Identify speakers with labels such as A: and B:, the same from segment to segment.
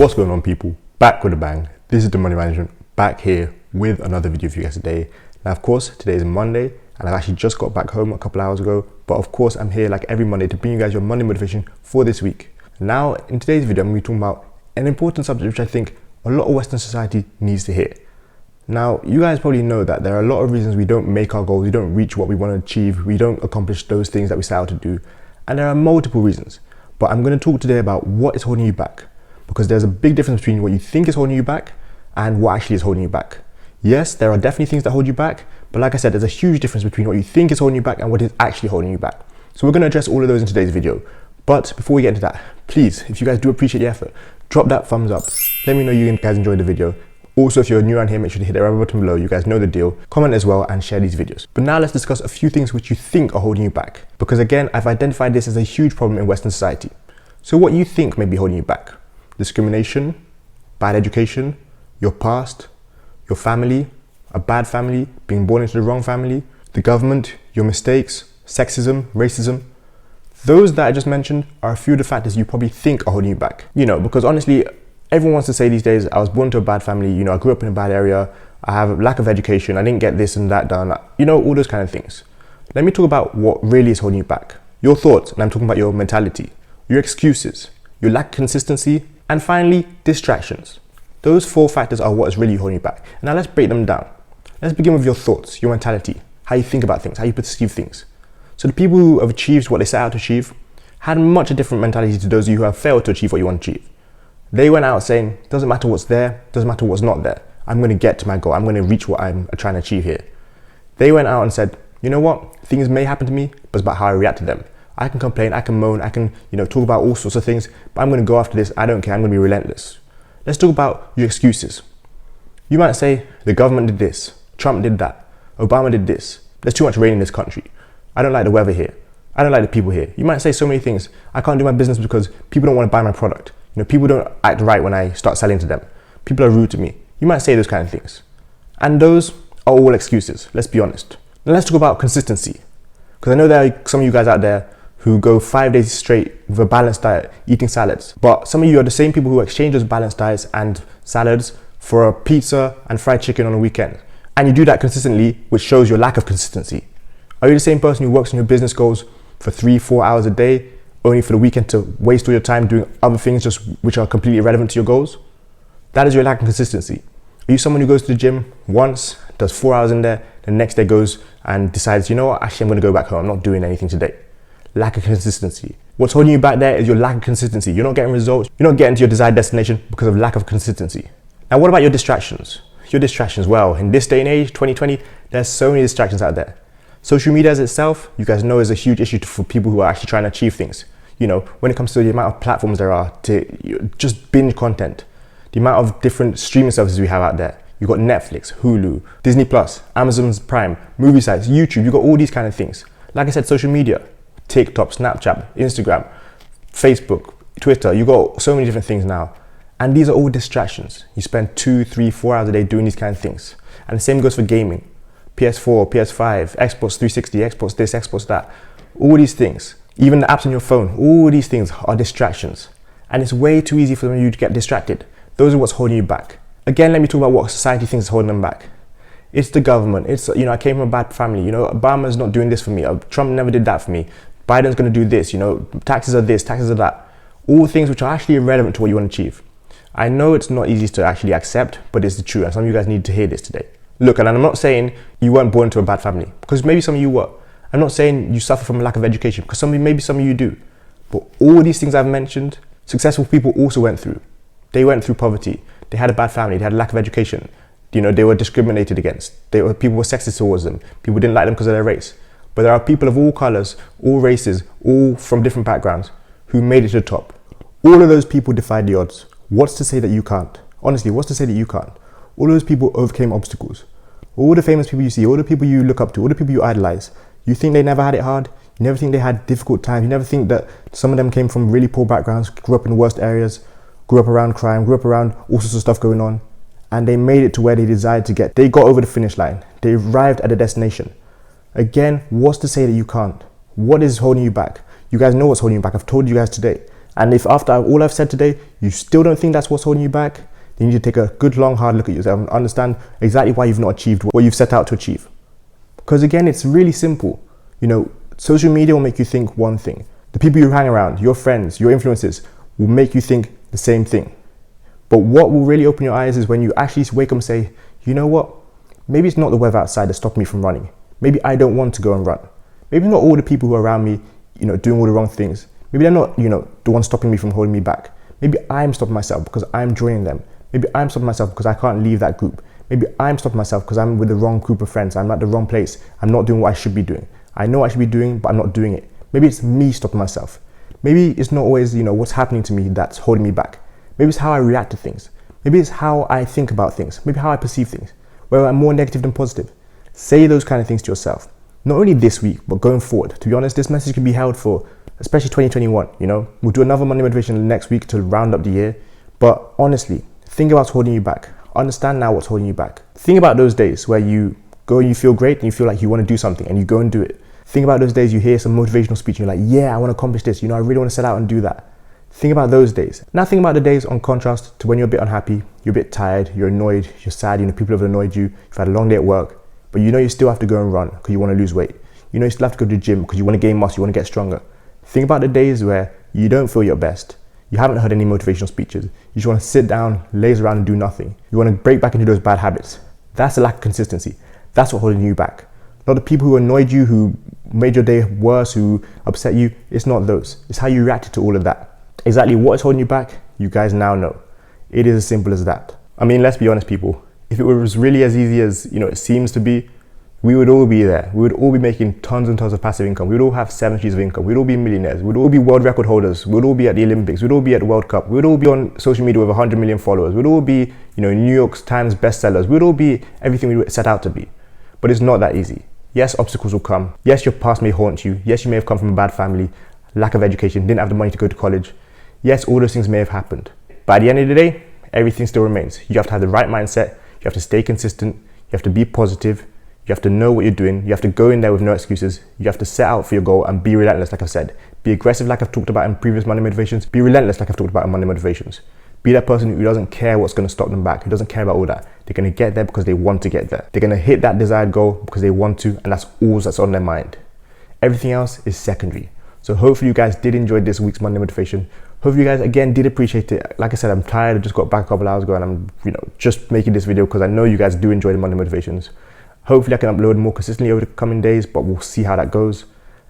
A: What's going on, people? Back with a bang. This is the Money Management, back here with another video for you guys today. Now, of course, today is Monday and I've actually just got back home a couple hours ago, but of course I'm here like every Monday to bring you guys your Monday motivation for this week. Now, in today's video, I'm going to be talking about an important subject which I think a lot of Western society needs to hear. Now, you guys probably know that there are a lot of reasons we don't make our goals, we don't reach what we want to achieve, we don't accomplish those things that we set out to do, and there are multiple reasons. But I'm going to talk today about what is holding you back, because there's a big difference between what you think is holding you back and what actually is holding you back. Yes, there are definitely things that hold you back, but like I said, there's a huge difference between what you think is holding you back and what is actually holding you back. So we're going to address all of those in today's video. But before we get into that, please, if you guys do appreciate the effort, drop that thumbs up. Let me know you guys enjoyed the video. Also, if you're new around here, make sure to hit the red button below. You guys know the deal. Comment as well and share these videos. But now let's discuss a few things which you think are holding you back. Because again, I've identified this as a huge problem in Western society. So what you think may be holding you back: discrimination, bad education, your past, your family, a bad family, being born into the wrong family, the government, your mistakes, sexism, racism. Those that I just mentioned are a few of the factors you probably think are holding you back. You know, because honestly, everyone wants to say these days, I was born to a bad family, you know, I grew up in a bad area, I have a lack of education, I didn't get this and that done, you know, all those kind of things. Let me talk about what really is holding you back. Your thoughts, and I'm talking about your mentality, your excuses, your lack of consistency, and finally, distractions. Those four factors are what is really holding you back. Now let's break them down. Let's begin with your thoughts, your mentality, how you think about things, how you perceive things. So the people who have achieved what they set out to achieve had much a different mentality to those of you who have failed to achieve what you want to achieve. They went out saying, doesn't matter what's there, doesn't matter what's not there. I'm going to get to my goal. I'm going to reach what I'm trying to achieve here. They went out and said, you know what? Things may happen to me, but it's about how I react to them. I can complain, I can moan, I can, talk about all sorts of things, but I'm going to go after this. I don't care. I'm going to be relentless. Let's talk about your excuses. You might say, the government did this, Trump did that, Obama did this. There's too much rain in this country. I don't like the weather here. I don't like the people here. You might say so many things. I can't do my business because people don't want to buy my product. People don't act right when I start selling to them. People are rude to me. You might say those kind of things. And those are all excuses, let's be honest. Now let's talk about consistency. Because I know there are some of you guys out there who go 5 days straight with a balanced diet, eating salads. But some of you are the same people who exchange those balanced diets and salads for a pizza and fried chicken on a weekend. And you do that consistently, which shows your lack of consistency. Are you the same person who works on your business goals for 3-4 hours a day, only for the weekend to waste all your time doing other things just which are completely irrelevant to your goals? That is your lack of consistency. Are you someone who goes to the gym once, does 4 hours in there, the next day goes and decides, you know what, actually I'm going to go back home, I'm not doing anything today? Lack of consistency. What's holding you back there is your lack of consistency. You're not getting results, you're not getting to your desired destination because of lack of consistency. Now what about your distractions? Your distractions, well, in this day and age, 2020, there's so many distractions out there. Social media as itself, you guys know, is a huge issue for people who are actually trying to achieve things. When it comes to the amount of platforms there are to just binge content, the amount of different streaming services we have out there. You've got Netflix, Hulu, Disney Plus, Amazon Prime, movie sites, YouTube, you've got all these kind of things. Like I said, social media, TikTok, Snapchat, Instagram, Facebook, Twitter, you've got so many different things now. And these are all distractions. You spend 2, 3, 4 hours a day doing these kind of things. And the same goes for gaming. PS4, PS5, Xbox 360, Xbox this, Xbox that, all these things. Even the apps on your phone, all these things are distractions. And it's way too easy for you to get distracted. Those are what's holding you back. Again, let me talk about what society thinks is holding them back. It's the government. It's, I came from a bad family. Obama's not doing this for me. Trump never did that for me. Biden's going to do this. Taxes are this, taxes are that. All things which are actually irrelevant to what you want to achieve. I know it's not easy to actually accept, but it's the truth. And some of you guys need to hear this today. Look, and I'm not saying you weren't born into a bad family, because maybe some of you were. I'm not saying you suffer from a lack of education, because maybe some of you do. But all these things I've mentioned, successful people also went through. They went through poverty. They had a bad family. They had a lack of education. They were discriminated against. People were sexist towards them. People didn't like them because of their race. But there are people of all colors, all races, all from different backgrounds who made it to the top. All of those people defied the odds. What's to say that you can't? Honestly, what's to say that you can't? All of those people overcame obstacles. All the famous people you see, all the people you look up to, all the people you idolize, you think they never had it hard? You never think they had difficult times? You never think that some of them came from really poor backgrounds, grew up in the worst areas, grew up around crime, grew up around all sorts of stuff going on, and they made it to where they desired to get. They got over the finish line. They arrived at a destination. Again, what's to say that you can't? What is holding you back? You guys know what's holding you back. I've told you guys today. And if after all I've said today, you still don't think that's what's holding you back, then you need to take a good, long, hard look at yourself and understand exactly why you've not achieved what you've set out to achieve. Because again, it's really simple. You know, social media will make you think one thing. The people you hang around, your friends, your influences will make you think the same thing. But what will really open your eyes is when you actually wake up and say, you know what? Maybe it's not the weather outside that's stopping me from running. Maybe I don't want to go and run. Maybe not all the people who are around me, you know, doing all the wrong things. Maybe they're not, you know, the ones stopping me from holding me back. Maybe I'm stopping myself because I'm joining them. Maybe I'm stopping myself because I can't leave that group. Maybe I'm stopping myself because I'm with the wrong group of friends. I'm at the wrong place. I'm not doing what I should be doing. I know what I should be doing, but I'm not doing it. Maybe it's me stopping myself. Maybe it's not always, you know, what's happening to me that's holding me back. Maybe it's how I react to things. Maybe it's how I think about things. Maybe how I perceive things. Whether I'm more negative than positive. Say those kind of things to yourself. Not only this week, but going forward. To be honest, this message can be held for, especially 2021, you know. We'll do another Monday Motivation next week to round up the year. But honestly, think about what's holding you back. Understand now what's holding you back. Think about those days where you go and you feel great and you feel like you want to do something and you go and do it. Think about those days you hear some motivational speech and you're like, yeah, I want to accomplish this. You know, I really want to set out and do that. Think about those days. Now think about the days on contrast to when you're a bit unhappy, you're a bit tired, you're annoyed, you're sad, you know, people have annoyed you, you've had a long day at work, but you know you still have to go and run because you want to lose weight. You know you still have to go to the gym because you want to gain muscle, you want to get stronger. Think about the days where you don't feel your best. You haven't heard any motivational speeches. You just want to sit down, laze around and do nothing. You want to break back into those bad habits. That's a lack of consistency. That's what's holding you back. Not the people who annoyed you, who made your day worse, who upset you. It's not those. It's how you reacted to all of that. Exactly what is holding you back, you guys now know. It is as simple as that. I mean, let's be honest, people. If it was really as easy as, you know, it seems to be, we would all be there. We would all be making tons and tons of passive income. We would all have 7 streams of income. We'd all be millionaires. We'd all be world record holders. We'd all be at the Olympics. We'd all be at the World Cup. We'd all be on social media with 100 million followers. We'd all be, you know, New York Times bestsellers. We'd all be everything we set out to be. But it's not that easy. Yes, obstacles will come. Yes, your past may haunt you. Yes, you may have come from a bad family, lack of education, didn't have the money to go to college. Yes, all those things may have happened. But at the end of the day, everything still remains. You have to have the right mindset. You have to stay consistent. You have to be positive. You have to know what you're doing. You have to go in there with no excuses. You have to set out for your goal and be relentless, like I've said. Be aggressive, like I've talked about in previous Monday Motivations. Be relentless, like I've talked about in Monday Motivations. Be that person who doesn't care what's going to stop them back, who doesn't care about all that. They're going to get there because they want to get there. They're going to hit that desired goal because they want to, and that's all that's on their mind. Everything else is secondary. So hopefully you guys did enjoy this week's Monday Motivation. Hopefully you guys, again, did appreciate it. Like I said, I'm tired. I just got back a couple hours ago and I'm, you know, just making this video because I know you guys do enjoy the Monday Motivations. Hopefully I can upload more consistently over the coming days, but we'll see how that goes.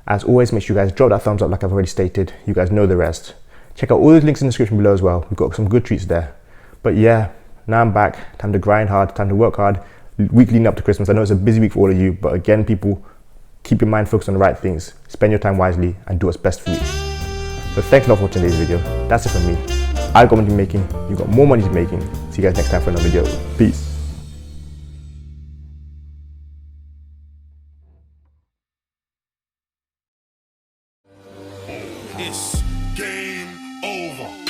A: As always, make sure you guys drop that thumbs up like I've already stated. You guys know the rest. Check out all those links in the description below as well. We've got some good treats there. But yeah, now I'm back. Time to grind hard, time to work hard. Week leading up to Christmas. I know it's a busy week for all of you, but again, people, keep your mind focused on the right things. Spend your time wisely and do what's best for you. So thanks a lot for watching today's video. That's it from me. I've got money to making. You've got more money to making. See you guys next time for another video. Peace.
B: It's game over.